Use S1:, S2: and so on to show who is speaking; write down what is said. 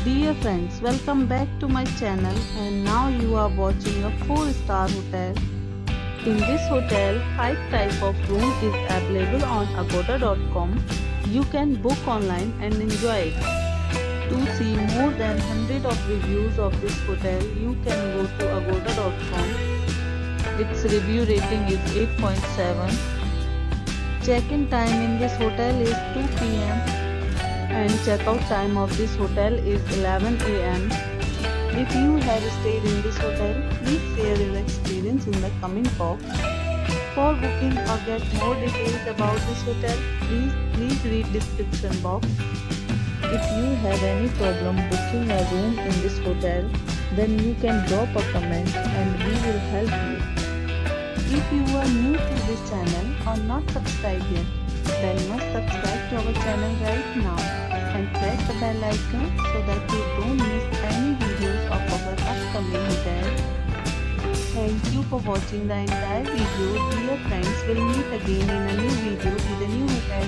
S1: Dear friends, welcome back to my channel and now you are watching a 4-star hotel. In this hotel, 5 type of room is available on agoda.com. You can book online and enjoy it. To see more than 100 of reviews of this hotel, you can go to agoda.com. Its review rating is 8.7. Check-in time in this hotel is 2 p.m. and check-out time of this hotel is 11 a.m. If you have stayed in this hotel, please share your experience in the comment box. For booking or get more details about this hotel, please read description box. If you have any problem booking a room in this hotel, then you can drop a comment and we will help you. If you are new to this channel or not subscribed yet, then must subscribe to our channel right now and press the bell icon so that you don't miss any videos of our upcoming hotel. Thank you for watching the entire video. Dear friends, we'll meet again in a new video with a new hotel.